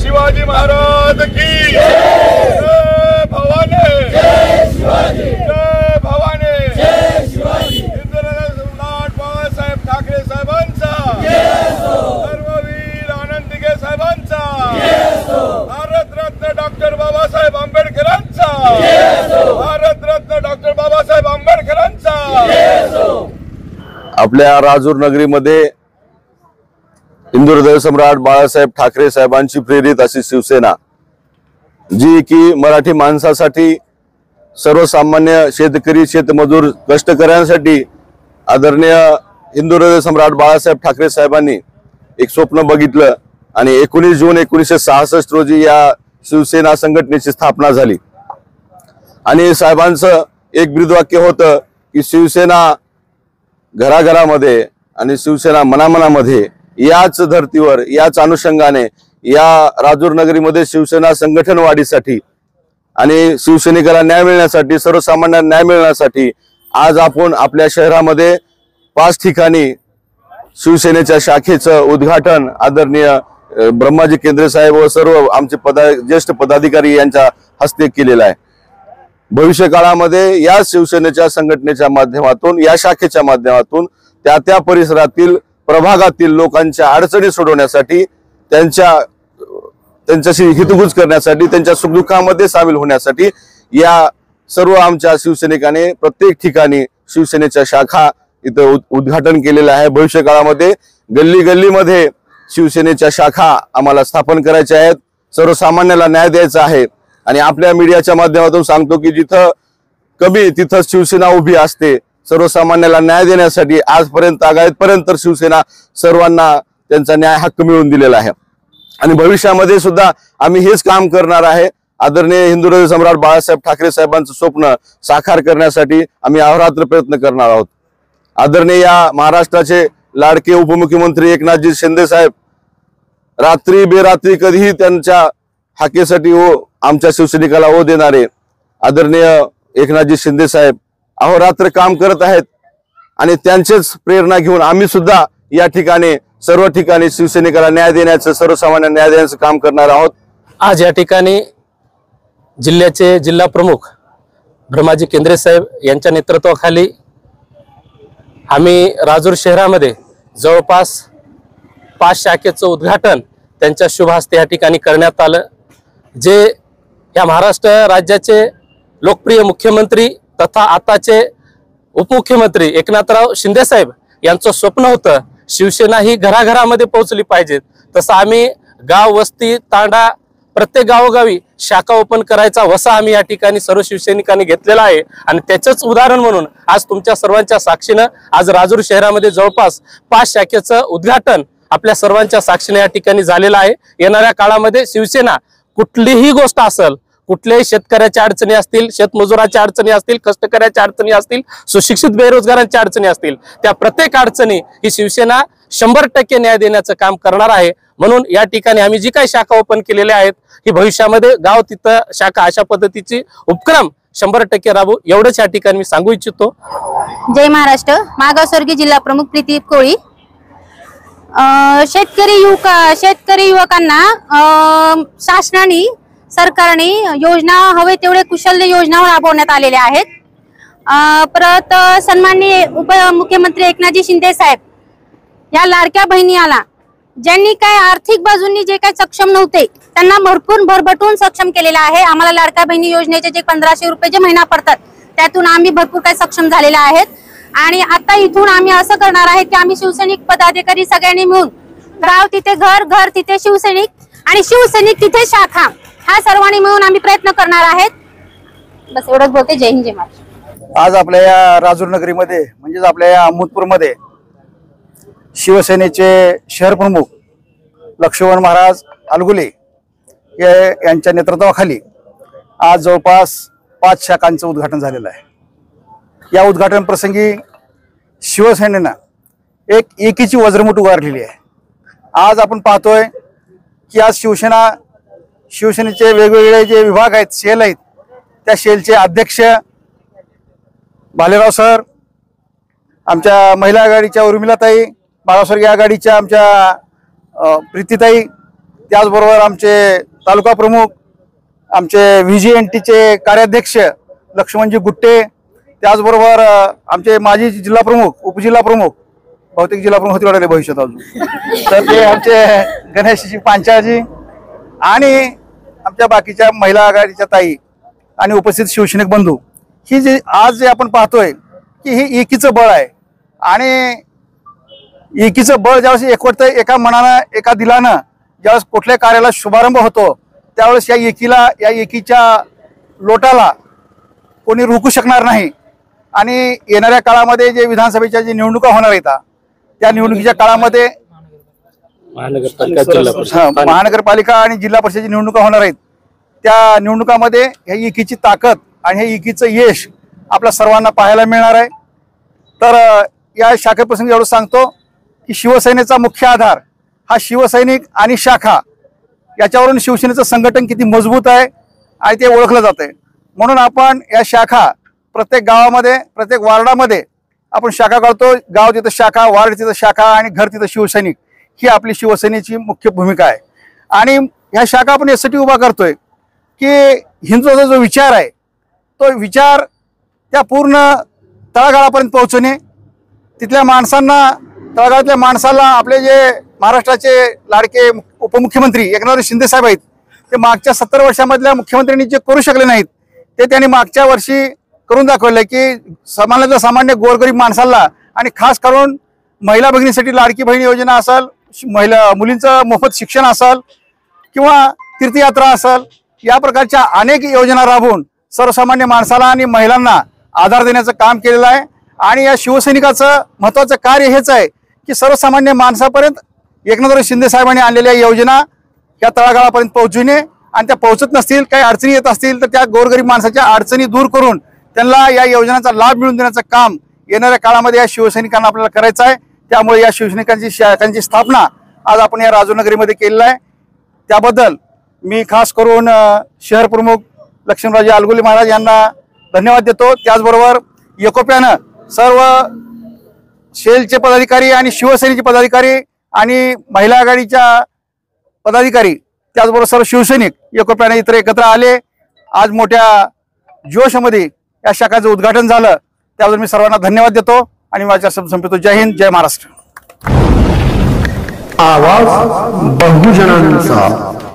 शिवाजी महाराज की जय भवानी, जय शिवाजी, जय भवानी, जय शिवाजी। सम्राट बाळासाहेब ठाकरे साहेबांचा, धर्मवीर आनंद दिघे साहेबांचा, भारतरत्न डॉक्टर बाबासाहेब आंबेडकरांचा, भारतरत्न डॉक्टर बाबासाहेब आंबेडकरांचा। आपल्या राजूर नगरीमध्ये हिंदू हृदय सम्राट बाळासाहेब ठाकरे साहेबांची प्रेरित अशी शिवसेना, जी की मराठी माणसासाठी, सर्वसामान्य शेतकरी शेतमजूर कष्टकऱ्यांसाठी आदरणीय हिंदू हृदय सम्राट बाळासाहेब ठाकरे साहेबांनी एक स्वप्न बघितलं आणि 19 जून 1966 रोजी या शिवसेना संघटनेची स्थापना झाली। आणि साहेबांचं एक ब्रीदवाक्य होतं की शिवसेना घराघरामध्ये आणि शिवसेना मनामनामध्ये, याच धर्तीवर, याच अनुषंगाने या राजूर नगरीमध्ये शिवसेना संघटन वाढीसाठी आणि शिवसैनिकाला न्याय मिळण्यासाठी, सर्वसामान्यांना न्याय मिळण्यासाठी आज आपण आपल्या शहरामध्ये 5 ठिकाणी शिवसेनेच्या शाखेचं उद्घाटन आदरणीय ब्रह्माजी केंद्रे साहेब व सर्व आमचे ज्येष्ठ पदाधिकारी यांच्या हस्ते केलेला आहे। भविष्य काळामध्ये या शिवसेनेच्या संघटनेच्या माध्यमातून, या शाखेच्या माध्यमातून त्या परिसरातील प्रभागातील लोकांच्या अडचणी सोडवण्यासाठी, त्यांच्याशी हितगुज करण्यासाठी, त्यांच्या सुखदुःखामध्ये सामील होण्यासाठी या सर्व आमच्या शिवसैनिकांनी प्रत्येक ठिकाणी शिवसेनेच्या शाखा इथं उद्घाटन केलेलं आहे। भविष्य काळामध्ये गल्ली गल्लीमध्ये शिवसेनेच्या शाखा आम्हाला स्थापन करायच्या आहेत, सर्वसामान्याला न्याय द्यायचा आहे। आणि आपल्या मीडियाच्या माध्यमातून सांगतो की जिथं कमी तिथं शिवसेना उभी असते, सर्वसामान्याला न्याय देण्यासाठी आजपर्यंत आगायतपर्यंत शिवसेना सर्वांना त्यांचा न्याय हक्क मिळवून दिलेला आहे आणि भविष्यामध्ये सुद्धा आम्ही हेच काम करणार आहे। आदरणीय हिंदू हृदय सम्राट बाळासाहेब ठाकरे साहेबांचं स्वप्न साकार करण्यासाठी आम्ही अहोरात्र प्रयत्न करणार आहोत। आदरणीय या महाराष्ट्राचे लाडके उपमुख्यमंत्री एकनाथजी शिंदे साहेब रात्री बेरात्री कधीही त्यांच्या हाकेसाठी आमच्या शिवसैनिकाला देणारे आदरणीय एकनाथजी शिंदे साहेब अहोरात्र काम करत आहेत आणि त्यांचेच प्रेरणा घेऊन आम्ही सुद्धा या ठिकाणी सर्व ठिकाणी शिवसैनिकाला न्याय देण्याचं, सर्वसामान्य न्याय देण्याचं काम करणार आहोत। आज या ठिकाणी जिल्ह्याचे जिल्हा प्रमुख ब्रह्माजी केंद्रे साहेब यांच्या नेतृत्वाखाली आम्ही राजूर शहरामध्ये जवळपास 5 शाखेचं उद्घाटन त्यांच्या शुभ हस्ते या ठिकाणी करण्यात आलं। जे या महाराष्ट्र राज्याचे लोकप्रिय मुख्यमंत्री तथा आताचे उपमुख्यमंत्री एकनाथराव शिंदे साहेब यांचं स्वप्न होतं शिवसेना ही घराघरामध्ये पोहोचली पाहिजे, तसं आम्ही गाव, वस्ती, तांडा, प्रत्येक गावोगावी शाखा ओपन करायचा वसा आम्ही या ठिकाणी सर्व शिवसैनिकांनी घेतलेला आहे। आणि त्याचंच उदाहरण म्हणून आज तुमच्या सर्वांच्या साक्षीनं आज राजूर शहरामध्ये जवळपास 5 शाखेचं उद्घाटन आपल्या सर्वांच्या साक्षीने या ठिकाणी झालेलं आहे। येणाऱ्या काळामध्ये शिवसेना कुठलीही गोष्ट असेल, कुठल्याही शेतकऱ्याच्या अडचणी असतील, शेतमजुराच्या अडचणी असतील, कष्टकऱ्याच्या अडचणी असतील, सुशिक्षित बेरोजगारांच्या अडचणी असतील, त्या प्रत्येक अडचणी ही शिवसेना 100% न्याय देण्याचं काम करणार आहे। म्हणून या ठिकाणी आम्ही जी काही शाखा ओपन केलेल्या आहेत ही भविष्यामध्ये गाव तिथं शाखा अशा पद्धतीची उपक्रम 100% राबवू, एवढंच या ठिकाणी मी सांगू इच्छितो। जय महाराष्ट्र। मागासवर्गीय जिल्हा प्रमुख प्रीती कोळी। शेतकरी युवकांना शासनाने, सरकारने योजना हवे तेवढे कुशल योजना राबवण्यात आलेल्या आहेत। परत सन्माननीय उपमुख्यमंत्री एकनाथजी शिंदे साहेब या लाडक्या बहिणी आला, ज्यांनी काय आर्थिक बाजूंनी जे काही सक्षम नव्हते त्यांना भरभरून सक्षम केलेलं आहे। आम्हाला लाडक्या बहिणी योजनेचे जे 1500 रुपये जे महिना पडतात त्यातून आम्ही भरपूर काही सक्षम झालेले आहेत। आणि आता इथून आम्ही असं करणार आहे की आम्ही शिवसैनिक पदाधिकारी सगळ्यांनी मिळून गाव तिथे घर, घर तिथे शिवसैनिक आणि शिवसैनिक तिथे शाखा, ह्या सर्वांनी मिळून आम्ही प्रयत्न करणार आहेत. बस एवढंच बोलते. जय हिंद, जय महाराष्ट्र. आज आपल्या या राजूर नगरीमध्ये म्हणजेच आपल्या या अहमदपूरमध्ये शिवसेनेचे शहर प्रमुख लक्ष्मण महाराज अलगुले यांच्या नेतृत्वाखाली आज जवळपास 5 शाखांचं उद्घाटन झालेलं आहे. या उद्घाटन प्रसंगी शिवसेनेनं एक एकीची वज्रमुठ उभारलेली आहे. आज आपण पाहतोय की आज शिवसेनेचे वेगवेगळे जे विभाग आहेत, सेल आहेत, त्या सेलचे अध्यक्ष भालेराव सर, आमच्या महिला आघाडीच्या उर्मिलाताई, बाळास्वर्गीय आघाडीच्या आमच्या प्रीतीताई, त्याचबरोबर आमचे तालुका प्रमुख, आमचे VGNTचे कार्याध्यक्ष लक्ष्मणजी गुट्टे, त्याचबरोबर आमचे माजी जिल्हा प्रमुख, उपजिल्हा प्रमुख, बहुतेक जिल्हा प्रमुख होते भविष्यात अजून, तर ते आमचे गणेशजी पांचाळजी आणि आमच्या बाकीच्या महिला आघाडीच्या ताई आणि उपस्थित शिवसैनिक बंधू, ही जी आज जे आपण पाहतोय की हे एकीचं बळ आहे. आणि एकीचं बळ ज्यावेळेस एकवटतं, एका मनानं, एका दिलानं ज्यावेळेस कुठल्या कार्याला शुभारंभ होतो, त्यावेळेस या एकीच्या लोटाला कोणी रोखू शकणार नाही. आणि येणाऱ्या काळामध्ये जे विधानसभेच्या जे निवडणुका होणार आहेत, त्या निवडणुकीच्या काळामध्ये महानगरपालिका आणि जिल्हा परिषदेची निवडणुका होणार आहेत. त्या निवडणुकामध्ये ह्या एकीची ताकद आणि हे एकीचं यश आपल्या सर्वांना पाहायला मिळणार आहे. तर या शाखेप्रसंगी एवढं सांगतो की शिवसेनेचा मुख्य आधार हा शिवसैनिक आणि शाखा, याच्यावरून शिवसेनेचं संघटन किती मजबूत आहे आणि ते ओळखलं जात आहे. म्हणून आपण या शाखा प्रत्येक गावामध्ये, प्रत्येक वार्डामध्ये आपण शाखा काढतो. गाव तिथं शाखा, वार्ड तिथं शाखा आणि घर तिथं शिवसैनिक, ही आपली शिवसेनेची मुख्य भूमिका आहे. आणि ह्या शाखा आपण यासाठी उभा करतोय की हिंदूचा जो विचार आहे, तो विचार त्या पूर्ण तळागाळापर्यंत पोहोचणे, तिथल्या माणसांना, तळागाळातल्या माणसाला आपले जे महाराष्ट्राचे लाडके उपमुख्यमंत्री एकनाथ शिंदे साहेब आहेत, ते मागच्या 70 वर्षामधल्या मुख्यमंत्र्यांनी जे करू शकले नाहीत, ते त्यांनी मागच्या वर्षी करून दाखवलं की समाजातल्या सामान्य गोरगरीब माणसाला आणि खास करून महिला भगिनीसाठी लाडकी बहीण योजना असेल, मुलींचं मोफत शिक्षण असेल किंवा तीर्थयात्रा असेल, या प्रकारच्या अनेक योजना राबवून सर्वसामान्य माणसाला आणि महिलांना आधार देण्याचं काम केलेलं आहे. आणि या शिवसैनिकाचं महत्त्वाचं कार्य हेच आहे की सर्वसामान्य माणसापर्यंत एकनाथ शिंदे साहेबांनी आणलेल्या योजना या तळागाळापर्यंत पोहोचविणे, आणि त्या पोहोचत नसतील, काही अडचणी येत असतील तर त्या गोरगरीब माणसाच्या अडचणी दूर करून त्यांना या योजनांचा लाभ मिळवून देण्याचं काम येणाऱ्या काळामध्ये या शिवसैनिकांना आपल्याला करायचं आहे. त्यामुळे या शिवसैनिकांची शाखांची स्थापना आज आपण या राजूरनगरीमध्ये केलेलं आहे. त्याबद्दल मी खास करून शहर प्रमुख लक्ष्मणरावजी अलगुले महाराज यांना धन्यवाद देतो. त्याचबरोबर एकोप्यानं सर्व सेलचे पदाधिकारी आणि शिवसेनेचे पदाधिकारी आणि महिला आघाडीच्या पदाधिकारी, त्याचबरोबर सर्व शिवसैनिक एकोप्याने इतर एकत्र आले. आज मोठ्या जोशमध्ये या शाखाचं उद्घाटन झालं, त्याबद्दल मी सर्वांना धन्यवाद देतो आणि माझ्या शब्द संपवतो. जय हिंद, जय महाराष्ट्र. आवाज बहुजनांचा.